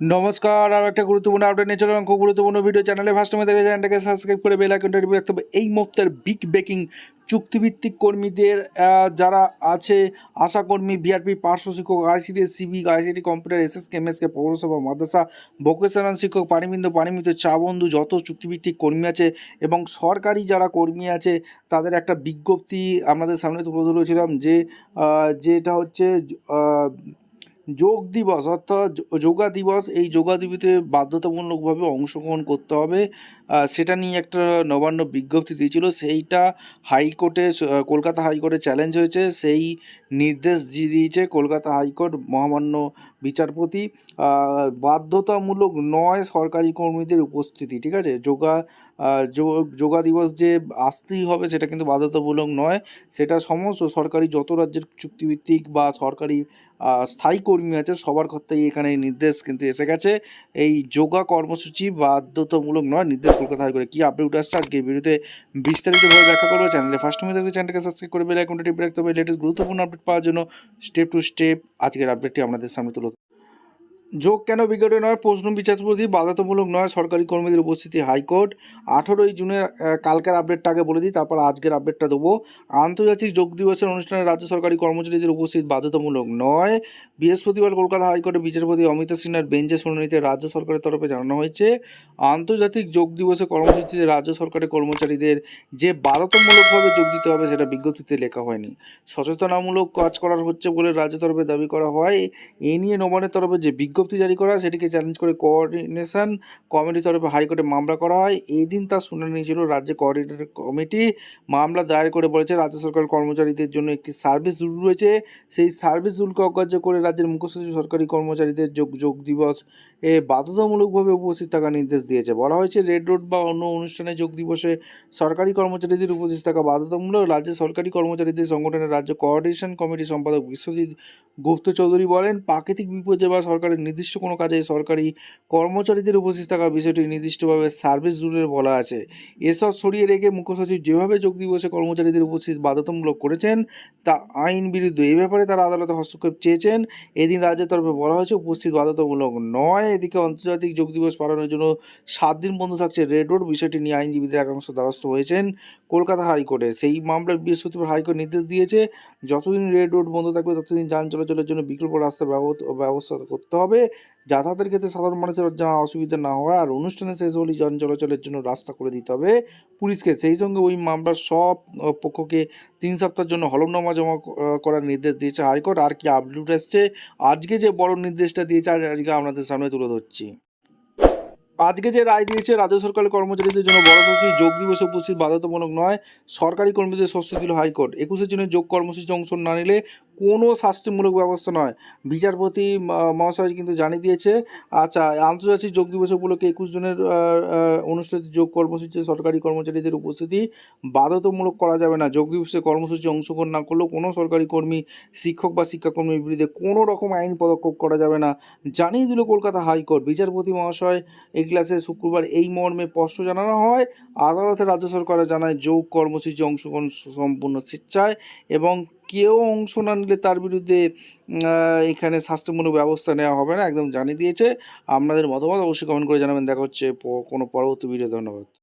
নমস্কার, আরও একটা গুরুত্বপূর্ণ আপডেট নিয়ে চলে এলাম। খুব গুরুত্বপূর্ণ ভিডিও। চ্যানেলে ফার্স্ট টাইম দেখে চ্যানেলটাকে সাবস্ক্রাইব করে বেল আইকনটা টিপে রাখতে হবে। এই মুহূর্তের বিগ ব্রেকিং চুক্তিভিত্তিক কর্মীদের যারা আছে আশাকর্মী, ভিআরপি, পার্শ্ব শিক্ষক, ICDS, civic, ICT, computer, SSK, MSK, পৌরসভা, মাদ্রাসা, ভোকেশনাল শিক্ষক, পানিমিত, চা বন্ধু, যত চুক্তিভিত্তিক কর্মী আছে এবং সরকারি যারা কর্মী আছে তাদের একটা বিজ্ঞপ্তি আপনাদের সামনে তুলে ধরেছিলাম যেটা হচ্ছে যোগ দিবস অর্থাৎ যোগা দিবস। এই যোগা দিবসে বাধ্যতামূলকভাবে অংশগ্রহণ করতে হবে, সেটা নিয়ে একটা নবান্ন বিজ্ঞপ্তি দিয়েছিল। সেইটা হাইকোর্টে, কলকাতা হাইকোর্টে চ্যালেঞ্জ হয়েছে। সেই নির্দেশ দিয়ে দিয়েছে কলকাতা হাইকোর্ট মহামান্য বিচারপতি। বাধ্যতামূলক নয় সরকারি কর্মীদের উপস্থিতি, ঠিক আছে? যোগা দিবস যে আসতেই হবে সেটা কিন্তু বাধ্যতামূলক নয়। সেটা সমস্ত সরকারি যত রাজ্যের চুক্তিভিত্তিক বা সরকারি স্থায়ী কর্মী আছে সবার ক্ষেত্রেই এখানে এই নির্দেশ কিন্তু এসে গেছে। এই যোগা কর্মসূচি বাধ্যতামূলক নয়, নির্দেশ কলকাতা হাইকোর্টে। কী আপডেট উঠে আসছে আজকে ভিডিওতে বিস্তারিতভাবে ব্যাখ্যা করবো। চ্যানেলে ফার্স্ট টাইম দেখলে চ্যানেলটাকে সাবস্ক্রাইব করে বেল আইকনটা টিপে রাখতে হবে লেটেস্ট গুরুত্বপূর্ণ আপডেট পাওয়ার জন্য। স্টেপ টু স্টেপ আজকের আপডেটটি আপনাদের সামনে তুলে। যোগ কেন বিজ্ঞাপন নয়? প্রশ্ন বিচারপতি। বাধ্যতামূলক নয় সরকারি কর্মীদের উপস্থিতি, হাইকোর্ট। 18ই জুনের কালকের আপডেটটা আগে বলে দিই, তারপর আজকের আপডেটটা দেবো। আন্তর্জাতিক যোগ দিবসের অনুষ্ঠানে রাজ্য সরকারি কর্মচারীদের উপস্থিত বাধ্যতামূলক নয়। বৃহস্পতিবার কলকাতা হাইকোর্টের বিচারপতি অমিতা সিনহার বেঞ্চে শুনানিতে রাজ্য সরকারের তরফে জানানো হয়েছে, আন্তর্জাতিক যোগ দিবসের কর্মসূচিতে রাজ্য সরকারের কর্মচারীদের যে বাধ্যতামূলকভাবে যোগ দিতে হবে সেটা বিজ্ঞপ্তিতে লেখা হয়নি। সচেতনামূলক কাজ করার হচ্ছে বলে রাজ্য তরফে দাবি করা হয়। এ নিয়ে নবান্নের তরফে যে বিজ্ঞপ্তি জারি করা সেটিকে চ্যালেঞ্জ করে কোঅর্ডিনেশন কমিটির তরফে হাইকোর্টে মামলা করা হয়। এই দিন তার শুনানি ছিল। রাজ্য কোঅর্ডিনেটর কমিটি মামলা দায়ের করে বলেছে রাজ্য সরকার কর্মচারীদের জন্য একটি সার্ভিস রুল রয়েছে। সেই সার্ভিস রুলকে অগ্রাহ্য করে রাজ্যের মুখ্য সচিব সরকারি কর্মচারীদের যোগ দিবস বাধ্যতামূলকভাবে উপস্থিত থাকার নির্দেশ দিয়েছে। বলা হয়েছে রেড রোড বা অন্য অনুষ্ঠানে যোগ দিবসে সরকারি কর্মচারীদের উপস্থিত থাকা বাধ্যতামূলক। রাজ্যের সরকারি কর্মচারীদের সংগঠনের রাজ্য কোঅর্ডিনেশন কমিটির সম্পাদক বিশ্বজিৎ গুপ্ত চৌধুরী বলেন, প্রাকৃতিক বিপর্যয় বা সরকারের নির্দিষ্ট কোনো কাজে সরকারি কর্মচারীদের উপস্থিত থাকার বিষয়টি নির্দিষ্টভাবে সার্ভিস রুলে বলা আছে। এসব সরিয়ে রেখে মুখ্য সচিব যেভাবে যোগ দিবসে কর্মচারীদের উপস্থিত বাধ্যতামূলক করেছেন তা আইন বিরুদ্ধ। এই ব্যাপারে তারা আদালতে হস্তক্ষেপ চেয়েছেন। এদিন রাজ্যের তরফে বলা হয়েছে উপস্থিত বাধ্যতামূলক নয়। এদিকে আন্তর্জাতিক যোগ দিবস পালনের জন্য 7 দিন বন্ধ থাকছে রেড রোড। বিষয়টি নিয়ে আইনজীবীদের একাংশ দ্বারস্থ হয়েছেন কলকাতা হাইকোর্টে। সেই মামলায় বৃহস্পতিবার হাইকোর্ট নির্দেশ দিয়েছে, যতদিন রেড রোড বন্ধ থাকবে ততদিন যান চলাচলের জন্য বিকল্প রাস্তার ব্যবস্থা করতে হবে। যাতায়াতের ক্ষেত্রে সাধারণ মানুষের যেন অসুবিধা না হয়, আর অনুষ্ঠানে শেষ হলেই যান চলাচলের জন্য রাস্তা করে দিতে হবে পুলিশকে। সেই সঙ্গে ওই মামলার সব পক্ষকে 3 সপ্তাহের জন্য হলফনামা জমা করার নির্দেশ দিয়েছে হাইকোর্ট। আর কি আপডেট আসছে আজকে যে বড় নির্দেশটা দিয়েছে আজকে আপনাদের সামনে তুলে ধরছি। আজকে যে রায় দিয়েছে রাজ্য সরকারের কর্মচারীদের জন্য বড় খুশি, যোগ দিবসে উপস্থিত বাধ্যতামূলক নয়, সরকারি কর্মীদের স্বস্তি দিল হাইকোর্ট। 21 জুনের যোগ কর্মসূচিতে অংশ না নিলে কোনো শাস্তিমূলক ব্যবস্থা নয়, বিচারপতি মহাশয় কিন্তু জানিয়ে দিয়েছে। আচ্ছা, আন্তর্জাতিক যোগ দিবস উপলক্ষে 21 জুনের অনুষ্ঠিত যোগ কর্মসূচিতে সরকারি কর্মচারীদের উপস্থিতি বাধ্যতামূলক করা যাবে না। যোগ দিবসে কর্মসূচি অংশগ্রহণ না করলেও কোনো সরকারি কর্মী, শিক্ষক বা শিক্ষাকর্মীর বিরুদ্ধে কোনো রকম আইন পদক্ষেপ করা যাবে না, জানিয়ে দিল কলকাতা হাইকোর্ট। বিচারপতি মহাশয় এজলাসে শুক্রবার এই মর্মে স্পষ্ট জানানো হয়। আদালতে রাজ্য সরকার জানায় যোগ কর্মসূচি অংশগ্রহণ সম্পূর্ণ স্বেচ্ছায় এবং কেউ অংশ না নিলে তার বিরুদ্ধে এখানে শাস্তিমূলক ব্যবস্থা নেওয়া হবে না, একদম জানিয়ে দিয়েছে। আপনাদের মতামত অবশ্যই কমেন্ট করে জানাবেন। দেখা হচ্ছে কোনো পরবর্তী ভিডিও। ধন্যবাদ।